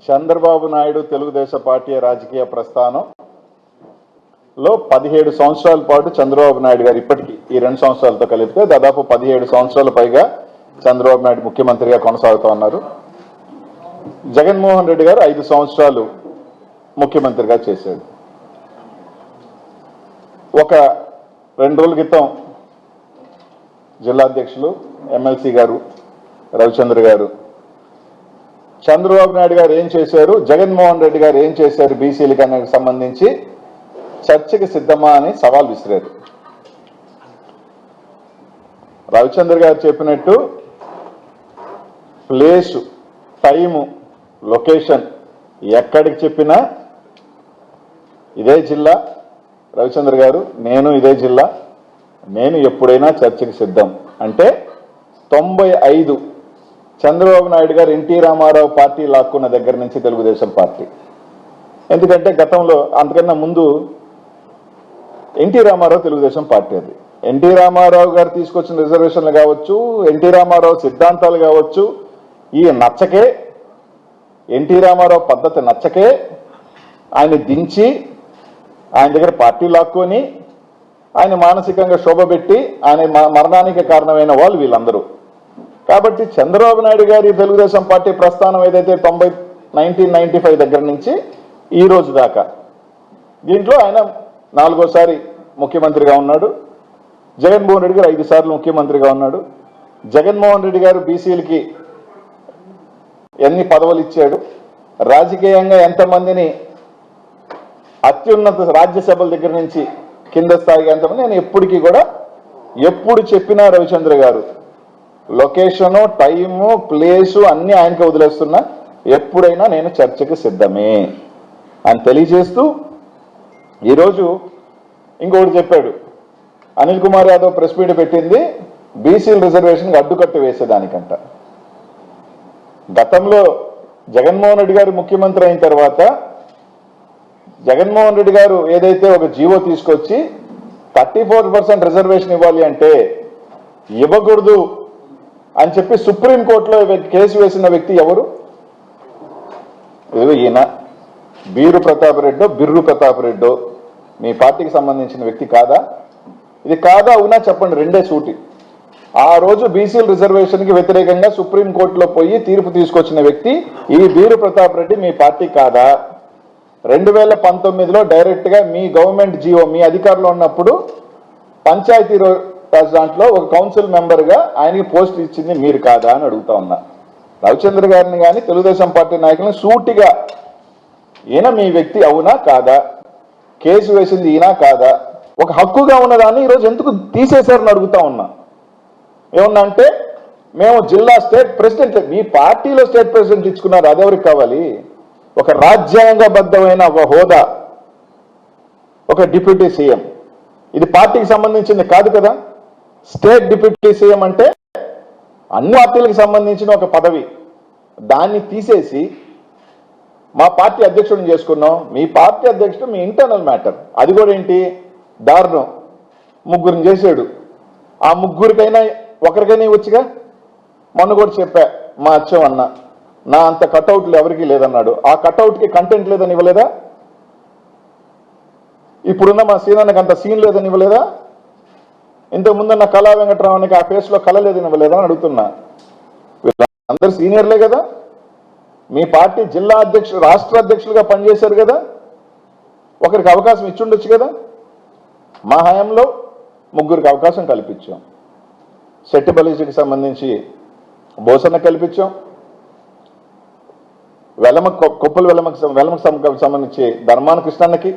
Chandrababu Naidu Telugu Desam party రాజకీయ ప్రస్థానంలో 17 సంవత్సరాల పాటు చంద్రబాబు నాయుడు గారు ఇప్పటికీ ఈ 2 సంవత్సరాలతో కలిపితే దాదాపు 17 సంవత్సరాల పైగా చంద్రబాబు నాయుడు ముఖ్యమంత్రిగా కొనసాగుతూ ఉన్నారు. జగన్మోహన్ రెడ్డి గారు 5 సంవత్సరాలు ముఖ్యమంత్రిగా చేశాడు. ఒక 2 రోజుల క్రితం జిల్లా అధ్యక్షులు ఎమ్మెల్సీ గారు రవిచంద్ర గారు చంద్రబాబు నాయుడు గారు ఏం చేశారు, జగన్మోహన్ రెడ్డి గారు ఏం చేశారు బీసీలకు అనేది సంబంధించి చర్చకి సిద్ధమా అని సవాల్ విసిరారు. రవిచంద్ర గారు చెప్పినట్టు ప్లేసు, టైము, లొకేషన్ ఎక్కడికి చెప్పినా ఇదే జిల్లా, రవిచంద్ర గారు నేను ఇదే జిల్లా, నేను ఎప్పుడైనా చర్చకి సిద్ధం అంటే 95 చంద్రబాబు నాయుడు గారు ఎన్టీ రామారావు పార్టీ లాక్కున్న దగ్గర నుంచి తెలుగుదేశం పార్టీ. ఎందుకంటే గతంలో అంతకన్నా ముందు ఎన్టీ రామారావు తెలుగుదేశం పార్టీ. అది ఎన్టీ రామారావు గారు తీసుకొచ్చిన రిజర్వేషన్లు కావచ్చు, ఎన్టీ రామారావు సిద్ధాంతాలు కావచ్చు, ఈ నచ్చకే, ఎన్టీ రామారావు పద్ధతి నచ్చకే ఆయన దించి ఆయన దగ్గర పార్టీ లాక్కొని ఆయన మానసికంగా శోభపెట్టి ఆయన మరణానికి కారణమైన వాళ్ళు వీళ్ళందరూ. కాబట్టి చంద్రబాబు నాయుడు గారి తెలుగుదేశం పార్టీ ప్రస్థానం ఏదైతే 1995 దగ్గర నుంచి ఈ రోజు దాకా దీంట్లో ఆయన 4వసారి ముఖ్యమంత్రిగా ఉన్నాడు. జగన్మోహన్ రెడ్డి గారు 5 సార్లు ముఖ్యమంత్రిగా ఉన్నాడు. జగన్మోహన్ రెడ్డి గారు బీసీలకి ఎన్ని పదవులు ఇచ్చాడు, రాజకీయంగా ఎంతమందిని అత్యున్నత రాజ్యసభల దగ్గర నుంచి కింద స్థాయిగా ఎంతమంది, నేను ఎప్పటికీ కూడా ఎప్పుడు చెప్పినా రవిచంద్ర గారు లొకేషను, టైము, ప్లేసు అన్ని ఆయనకి వదిలేస్తున్నా, ఎప్పుడైనా నేను చర్చకి సిద్ధమే అని తెలియజేస్తూ ఈరోజు ఇంకొకటి చెప్పాడు. అనిల్ కుమార్ యాదవ్ ప్రెస్ మీట్ పెట్టింది బీసీల రిజర్వేషన్కి అడ్డుకట్ట వేసేదానికంట. గతంలో జగన్మోహన్ రెడ్డి గారు ముఖ్యమంత్రి అయిన తర్వాత జగన్మోహన్ రెడ్డి గారు ఏదైతే ఒక జీవో తీసుకొచ్చి 34% రిజర్వేషన్ ఇవ్వాలి అంటే ఇవ్వకూడదు అని చెప్పి సుప్రీంకోర్టులో కేసు వేసిన వ్యక్తి ఎవరు? ఈయన బీరు ప్రతాప్ రెడ్డో బిర్రు ప్రతాప్ రెడ్డో మీ పార్టీకి సంబంధించిన వ్యక్తి కాదా? ఇది కాదా అవునా చెప్పండి, రెండే సూటి. ఆ రోజు బీసీల రిజర్వేషన్కి వ్యతిరేకంగా సుప్రీంకోర్టులో పోయి తీర్పు తీసుకొచ్చిన వ్యక్తి ఈ బీరు ప్రతాప్ రెడ్డి మీ పార్టీ కాదా? 2019లో డైరెక్ట్గా మీ గవర్నమెంట్ జీవో మీ అధికారంలో ఉన్నప్పుడు పంచాయతీ రాజ్ దాంట్లో ఒక కౌన్సిల్ మెంబర్గా ఆయనకి పోస్ట్ ఇచ్చింది మీరు కాదా అని అడుగుతా ఉన్నా. రవిచంద్ర గారిని కానీ తెలుగుదేశం పార్టీ నాయకులను సూటిగా ఈయన మీ వ్యక్తి అవునా కాదా, కేసు వేసింది ఈయన కాదా, ఒక హక్కుగా ఉన్నదాన్ని ఈరోజు ఎందుకు తీసేశారని అడుగుతా ఉన్నా. ఏమన్నా అంటే మేము జిల్లా స్టేట్ ప్రెసిడెంట్, మీ పార్టీలో స్టేట్ ప్రెసిడెంట్ ఇచ్చుకున్నారు, అదెవరికి కావాలి? ఒక రాజ్యాంగబద్ధమైన ఒక హోదా, ఒక డిప్యూటీ సీఎం, ఇది పార్టీకి సంబంధించింది కాదు కదా. స్టేట్ డిప్యూటీ సీఎం అంటే అన్ని పార్టీలకు సంబంధించిన ఒక పదవి, దాన్ని తీసేసి మా పార్టీ అధ్యక్షుడిని చేసుకున్నాం. మీ పార్టీ అధ్యక్షుడు మీ ఇంటర్నల్ మ్యాటర్, అది కూడా ఏంటి దారుణం. 3 చేశాడు, ఆ 3కైనా ఒకరికైనా వచ్చుగా. మొన్న కూడా చెప్పా, మా అచ్చం అన్న నా అంత కటౌట్లు ఎవరికీ లేదన్నాడు. ఆ కటౌట్కి కంటెంట్ లేదని ఇవ్వలేదా? ఇప్పుడున్న మా సీనానికి అంత సీన్ లేదని ఇవ్వలేదా? ఇంతకుముందున్న కళా వెంకటరావునికి ఆ ఫేస్లో కళ లేదని ఇవ్వలేదా అని అడుగుతున్నా. వీళ్ళందరూ సీనియర్లే కదా, మీ పార్టీ జిల్లా అధ్యక్షులు రాష్ట్ర అధ్యక్షులుగా పనిచేశారు కదా, ఒకరికి అవకాశం ఇచ్చుండొచ్చు కదా. మా హయాంలో 3కి అవకాశం కల్పించాం. శెట్టి బలీజీకి సంబంధించి బోసన్న కల్పించాం, కొప్పుల వెలమకు సంబంధించి ధర్మాన కృష్ణన్నకి,